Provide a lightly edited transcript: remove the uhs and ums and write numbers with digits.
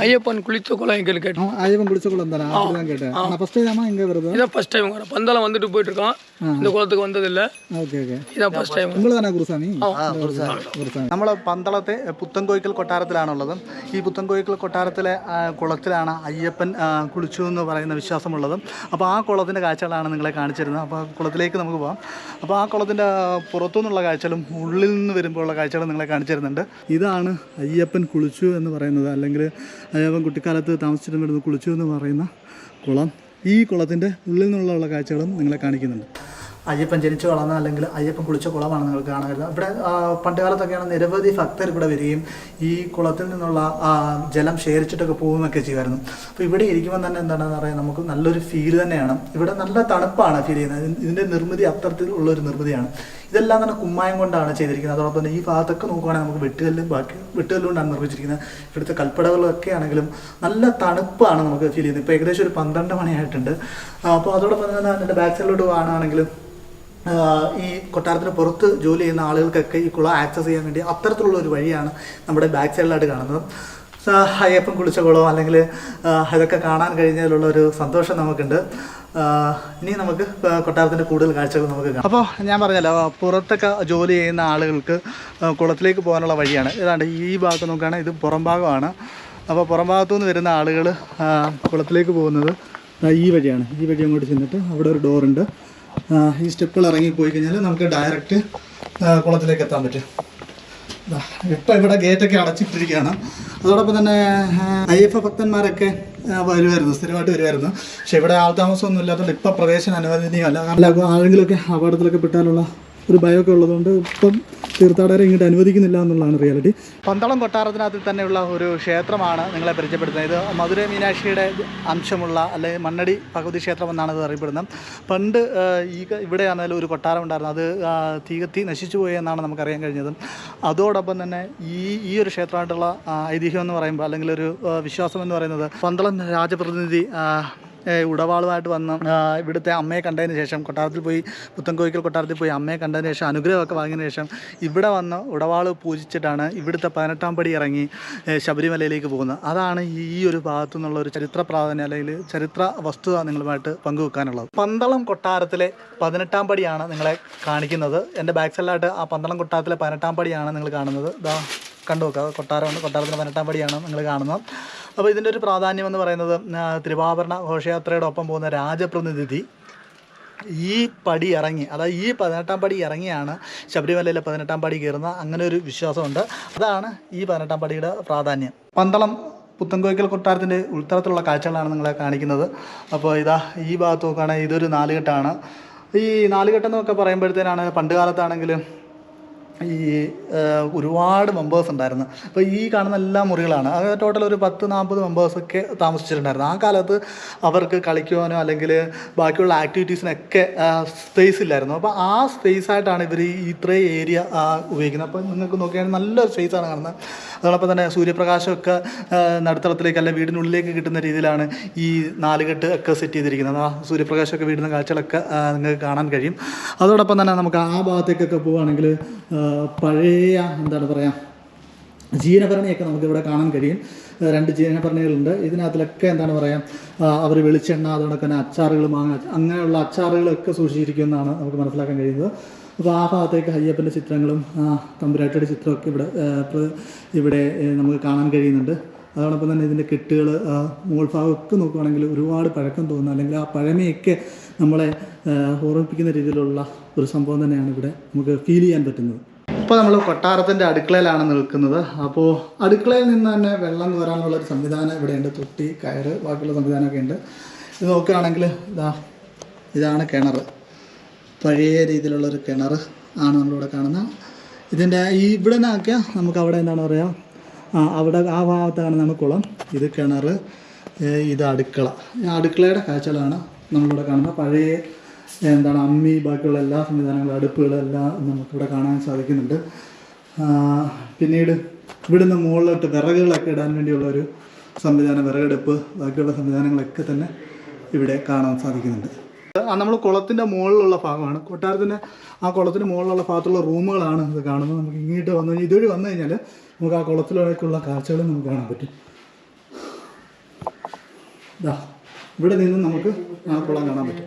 ஐயப்பன் குளித்த குளம் எங்கே கேட்டோம். ஐயப்பன் குளிச்ச குளம் தானே அப்படிதான் கேட்டேன். நான் ஃபர்ஸ்ட் டைம் இங்கே வருது. இதான் ஃபர்ஸ்ட் டைம் வரேன். பந்தளம் வந்துட்டு போயிட்டு இருக்கோம். இந்த കുളத்துக்கு വന്നതില്ല. Okay okay. ഇതാ ഫസ്റ്റ് ടൈം. നിങ്ങളാണ് ഗുരുസ്വാമി? നമ്മൾ പന്തളത്തെ പുത്തൻകോയിക്കൽ കൊട്ടാരത്തിലാണുള്ളത്. ഈ പുത്തൻകോയിക്കൽ കൊട്ടാരത്തിലെ കുളത്തിലാണ് അയ്യപ്പൻ കുളിച്ചു എന്ന് പറയുന്ന വിശ്വാസമുള്ളത്. അപ്പോൾ ആ കുളത്തിൻ്റെ കാഴ്ചകളാണ് നിങ്ങളെ കാണിച്ചിരുന്നത്. അപ്പോൾ കുളത്തിലേക്ക് നമുക്ക് പോകാം. അപ്പോൾ ആ കുളത്തിൻ്റെ പുറത്തുനിന്നുള്ള കാഴ്ചകളും ഉള്ളിൽ നിന്ന് വരുമ്പോഴുള്ള കാഴ്ചകളും നിങ്ങളെ കാണിച്ചിരുന്നുണ്ട്. ഇതാണ് അയ്യപ്പൻ കുളിച്ചു എന്ന് പറയുന്നത്, അല്ലെങ്കിൽ അയ്യപ്പൻ കുട്ടിക്കാലത്ത് താമസിച്ചിരുന്നിരുന്നു കുളിച്ചു എന്ന് പറയുന്ന കുളം. ഈ കുളത്തിൻ്റെ ഉള്ളിൽ നിന്നുള്ള കാഴ്ചകളും നിങ്ങളെ കാണിക്കുന്നുണ്ട്. അയ്യപ്പൻ ജനിച്ചു വളർന്ന അല്ലെങ്കിൽ അയ്യപ്പൻ കുളിച്ച കുളമാണ് നിങ്ങൾക്ക് കാണാൻ വരുന്നത്. ഇവിടെ പണ്ട് കാലത്തൊക്കെയാണ് നിരവധി ഭക്തർ ഇവിടെ വരികയും ഈ കുളത്തിൽ നിന്നുള്ള ജലം ശേഖരിച്ചിട്ടൊക്കെ പോകുകയൊക്കെ ചെയ്യുമായിരുന്നു. അപ്പോൾ ഇവിടെ ഇരിക്കുമ്പോൾ തന്നെ എന്താണെന്ന് പറയാം, നമുക്ക് നല്ലൊരു ഫീൽ തന്നെയാണ്. ഇവിടെ നല്ല തണുപ്പാണ് ഫീൽ ചെയ്യുന്നത്. ഇതിൻ്റെ നിർമ്മിതി അത്തരത്തിലുള്ളൊരു നിർമ്മിതിയാണ്. ഇതെല്ലാം തന്നെ കുമ്മായം കൊണ്ടാണ് ചെയ്തിരിക്കുന്നത്. അതോടൊപ്പം തന്നെ ഈ ഭാഗത്തൊക്കെ നോക്കുകയാണെങ്കിൽ നമുക്ക് വെട്ടുകല്ലുകൊണ്ടാണ് നിർമ്മിച്ചിരിക്കുന്നത്. ഇവിടുത്തെ കൽപ്പടകളൊക്കെ ആണെങ്കിലും നല്ല തണുപ്പാണ് നമുക്ക് ഫീൽ ചെയ്യുന്നത്. ഇപ്പോൾ ഏകദേശം ഒരു 12 മണിയായിട്ടുണ്ട്. അപ്പോൾ അതോടൊപ്പം തന്നെ എൻ്റെ ബാക്ക് സൈഡിലോട്ട് പോകുകയാണെങ്കിലും ഈ കൊട്ടാരത്തിന് പുറത്ത് ജോലി ചെയ്യുന്ന ആളുകൾക്കൊക്കെ ഈ കുളം ആക്സസ് ചെയ്യാൻ വേണ്ടി അത്തരത്തിലുള്ള ഒരു വഴിയാണ് നമ്മുടെ ബാക്ക് സൈഡിലായിട്ട് കാണുന്നത്. അയ്യപ്പൻ കുളിച്ച കുളം അല്ലെങ്കിൽ അതൊക്കെ കാണാൻ കഴിഞ്ഞതിലുള്ള ഒരു സന്തോഷം നമുക്കുണ്ട്. ഇനി നമുക്ക് കൊട്ടാരത്തിൻ്റെ കൂടുതൽ കാഴ്ചകൾ നമുക്ക് കാണാം. അപ്പോൾ ഞാൻ പറഞ്ഞല്ലോ, പുറത്തൊക്കെ ജോലി ചെയ്യുന്ന ആളുകൾക്ക് കുളത്തിലേക്ക് പോകാനുള്ള വഴിയാണ്. ഏതാണ്ട് ഈ ഭാഗത്ത് നോക്കുകയാണെങ്കിൽ ഇത് പുറം ഭാഗമാണ്. അപ്പോൾ പുറം ഭാഗത്തുനിന്ന് വരുന്ന ആളുകൾ കുളത്തിലേക്ക് പോകുന്നത് ഈ വഴിയാണ്. ഈ വഴി അങ്ങോട്ട് ചെന്നിട്ട് അവിടെ ഒരു ഡോറുണ്ട്. ഈ സ്റ്റെപ്പുകൾ ഇറങ്ങി പോയി കഴിഞ്ഞാൽ നമുക്ക് ഡയറക്റ്റ് കുളത്തിലേക്ക് എത്താൻ പറ്റും. ഇപ്പം ഇവിടെ ഗേറ്റൊക്കെ അടച്ചിട്ടിരിക്കുകയാണ്. അതോടൊപ്പം തന്നെ അയ്യപ്പ ഭക്തന്മാരൊക്കെ വരുമായിരുന്നു, സ്ഥിരമായിട്ട് വരുമായിരുന്നു. പക്ഷെ ഇവിടെ ആൾതാമസമൊന്നും ഇല്ലാത്തതുകൊണ്ട് ഇപ്പം പ്രവേശനം അനുവദനീയമല്ല. കാരണം ആരെങ്കിലുമൊക്കെ അപകടത്തിലൊക്കെ പെട്ടാലുള്ള ഒരു ഭയമൊക്കെ ഉള്ളതുകൊണ്ട് ഇപ്പം തീർത്ഥാടകരെ ഇങ്ങോട്ട് അനുവദിക്കുന്നില്ല എന്നുള്ളതാണ് റിയാലിറ്റി. പന്തളം കൊട്ടാരത്തിനകത്ത് തന്നെയുള്ള ഒരു ക്ഷേത്രമാണ് നിങ്ങളെ പരിചയപ്പെടുത്തുന്നത്. ഇത് മധുര മീനാക്ഷിയുടെ അംശമുള്ള അല്ലെങ്കിൽ മണ്ണടി ഭഗവതി ക്ഷേത്രം എന്നാണ് ഇത് അറിയപ്പെടുന്നത്. പണ്ട് ഇവിടെ ആണെങ്കിലും ഒരു കൊട്ടാരം ഉണ്ടായിരുന്നു. അത് തീകത്തി നശിച്ചു പോയി എന്നാണ് നമുക്കറിയാൻ കഴിഞ്ഞത്. അതോടൊപ്പം തന്നെ ഈ ഒരു ക്ഷേത്രമായിട്ടുള്ള ഐതിഹ്യം എന്ന് പറയുമ്പോൾ അല്ലെങ്കിൽ ഒരു വിശ്വാസം എന്ന് പറയുന്നത്, പന്തളം രാജപ്രതിനിധി ഉടവാളുമായിട്ട് വന്ന് ഇവിടുത്തെ അമ്മയെ കണ്ടതിന് ശേഷം കൊട്ടാരത്തിൽ പോയി, പുത്തൻകോയിക്കൽ കൊട്ടാരത്തിൽ പോയി അമ്മയെ കണ്ടതിന് ശേഷം അനുഗ്രഹമൊക്കെ വാങ്ങിയതിന് ശേഷം ഇവിടെ ഉടവാൾ പൂജിച്ചിട്ടാണ് ഇവിടുത്തെ 18-ാം പടി ഇറങ്ങി ശബരിമലയിലേക്ക് പോകുന്നത്. അതാണ് ഈ ഒരു ഭാഗത്തു നിന്നുള്ള ഒരു ചരിത്ര പ്രാധാന്യം അല്ലെങ്കിൽ ചരിത്ര വസ്തുത നിങ്ങളുമായിട്ട് പങ്കുവെക്കാനുള്ളത്. പന്തളം കൊട്ടാരത്തിലെ 18-ാം പടിയാണ് നിങ്ങളെ കാണിക്കുന്നത്. എൻ്റെ ബാക്ക് സൈഡിലായിട്ട് ആ പന്തളം കൊട്ടാരത്തിലെ 18-ാം പടിയാണ് നിങ്ങൾ കാണുന്നത്. ഇതാ കണ്ടു നോക്കുക, കൊട്ടാരമാണ്. കൊട്ടാരത്തിലെ 18-ാം പടിയാണ് നിങ്ങൾ കാണുന്നത്. അപ്പോൾ ഇതിൻ്റെ ഒരു പ്രാധാന്യം എന്ന് പറയുന്നത്, തിരുവാഭരണ ഘോഷയാത്രയുടെ ഒപ്പം പോകുന്ന രാജപ്രതിനിധി ഈ പടി ഇറങ്ങി, അതായത് ഈ 18-ാം പടി ഇറങ്ങിയാണ് ശബരിമലയിലെ 18-ാം പടി കയറുന്നത്. അങ്ങനെ ഒരു വിശ്വാസമുണ്ട്. അതാണ് ഈ 18-ാം പടിയുടെ പ്രാധാന്യം. പന്തളം പുത്തൻകോയിക്കൽ കൊട്ടാരത്തിൻ്റെ ഉൾത്തളത്തിലുള്ള കാഴ്ചകളാണ് നിങ്ങളെ കാണിക്കുന്നത്. അപ്പോൾ ഇതാ ഈ ഭാഗത്ത് നോക്കുകയാണെങ്കിൽ ഇതൊരു നാലുകെട്ടാണ്. ഈ നാലുകെട്ടെന്നൊക്കെ പറയുമ്പോഴത്തേനാണ് പണ്ട് കാലത്താണെങ്കിലും ഈ ഒരുപാട് മെമ്പേഴ്സ് ഉണ്ടായിരുന്നു. അപ്പോൾ ഈ കാണുന്ന എല്ലാ മുറികളാണ്. അത് ടോട്ടൽ ഒരു 10-40 മെമ്പേഴ്സൊക്കെ താമസിച്ചിട്ടുണ്ടായിരുന്നു. ആ കാലത്ത് അവർക്ക് കളിക്കുവാനോ അല്ലെങ്കിൽ ബാക്കിയുള്ള ആക്ടിവിറ്റീസിനൊക്കെ സ്പേസ് ഇല്ലായിരുന്നു. അപ്പോൾ ആ സ്പേസ് ആയിട്ടാണ് ഇവർ ഇത്രയും ഏരിയ ഉപയോഗിക്കുന്നത്. അപ്പോൾ നിങ്ങൾക്ക് നോക്കിയാൽ നല്ലൊരു സ്പേസാണ് കാണുന്നത്. അതോടൊപ്പം തന്നെ സൂര്യപ്രകാശമൊക്കെ നടുത്തളത്തിലേക്ക് അല്ല വീടിനുള്ളിലേക്ക് കിട്ടുന്ന രീതിയിലാണ് ഈ നാലുകെട്ട് ഒക്കെ സെറ്റ് ചെയ്തിരിക്കുന്നത്. ആ സൂര്യപ്രകാശമൊക്കെ വീടുന്ന കാഴ്ചകളൊക്കെ നിങ്ങൾക്ക് കാണാൻ കഴിയും. അതോടൊപ്പം തന്നെ നമുക്ക് ആ ഭാഗത്തേക്കൊക്കെ പോവുകയാണെങ്കിൽ പഴയ എന്താണ് പറയുക, ജീവനഭരണിയൊക്കെ നമുക്കിവിടെ കാണാൻ കഴിയും. 2 ജീവനഭരണികളുണ്ട്. ഇതിനകത്തിലൊക്കെ എന്താണ് പറയുക, അവർ വെളിച്ചെണ്ണ, അതോടൊപ്പം തന്നെ അച്ചാറുകൾ, മാങ്ങ, അങ്ങനെയുള്ള അച്ചാറുകളൊക്കെ സൂക്ഷിച്ചിരിക്കുമെന്നാണ് നമുക്ക് മനസ്സിലാക്കാൻ കഴിയുന്നത്. അപ്പോൾ ആ ഭാഗത്തേക്ക് അയ്യപ്പൻ്റെ ചിത്രങ്ങളും തമ്പുരാട്ടിയുടെ ചിത്രമൊക്കെ ഇവിടെ നമുക്ക് കാണാൻ കഴിയുന്നുണ്ട്. അതോടൊപ്പം തന്നെ ഇതിൻ്റെ കെട്ടുകൾ, മുകൾ ഭാഗമൊക്കെ നോക്കുകയാണെങ്കിൽ ഒരുപാട് പഴക്കം തോന്നുന്നു, അല്ലെങ്കിൽ ആ പഴമയൊക്കെ നമ്മളെ ഓർമ്മിപ്പിക്കുന്ന രീതിയിലുള്ള ഒരു സംഭവം തന്നെയാണ് ഇവിടെ നമുക്ക് ഫീൽ ചെയ്യാൻ പറ്റുന്നത്. ഇപ്പോൾ നമ്മൾ കൊട്ടാരത്തിൻ്റെ അടുക്കളയിലാണ് നിൽക്കുന്നത്. അപ്പോൾ അടുക്കളയിൽ നിന്ന് തന്നെ വെള്ളം കോരാനുള്ളൊരു സംവിധാനം ഇവിടെയുണ്ട്. തൊട്ടി, കയറ്, ബാക്കിയുള്ള സംവിധാനമൊക്കെ ഉണ്ട്. ഇത് നോക്കുകയാണെങ്കിൽ ഇതാണ് കിണർ. പഴയ രീതിയിലുള്ളൊരു കിണർ ആണ് നമ്മളിവിടെ കാണുന്നത്. ഇതിൻ്റെ ഇവിടെ നിന്നൊക്കെ നമുക്ക് അവിടെ എന്താണ് പറയുക, അവിടെ ആ ഭാഗത്താണ് നമ്മൾ കുളം, ഇത് കിണർ, ഇത് അടുക്കള. അടുക്കളയുടെ കാഴ്ചകളാണ് നമ്മളിവിടെ കാണുന്നത്. പഴയ എന്താണ് അമ്മി, ബാക്കിയുള്ള എല്ലാ സംവിധാനങ്ങളും, അടുപ്പുകളെല്ലാം നമുക്കിവിടെ കാണാൻ സാധിക്കുന്നുണ്ട്. പിന്നീട് ഇവിടുന്ന് മുകളിലോട്ട് വിറകുകളൊക്കെ ഇടാൻ വേണ്ടിയുള്ളൊരു സംവിധാനം, വിറകടുപ്പ്, ബാക്കിയുള്ള സംവിധാനങ്ങളൊക്കെ തന്നെ ഇവിടെ കാണാൻ സാധിക്കുന്നുണ്ട്. നമ്മൾ കുളത്തിൻ്റെ മുകളിലുള്ള ഭാഗമാണ്. കൊട്ടാരത്തിൻ്റെ ആ കുളത്തിന് മുകളിലുള്ള ഭാഗത്തുള്ള റൂമുകളാണ് ഇത് കാണുന്നത്. നമുക്ക് ഇങ്ങോട്ട് ഇതുവഴി വന്നു കഴിഞ്ഞാൽ നമുക്ക് ആ കുളത്തിലേക്കുള്ള കാഴ്ചകളും നമുക്ക് കാണാൻ പറ്റും. ഇവിടെ നിന്നും നമുക്ക് ആ കുളം കാണാൻ പറ്റും.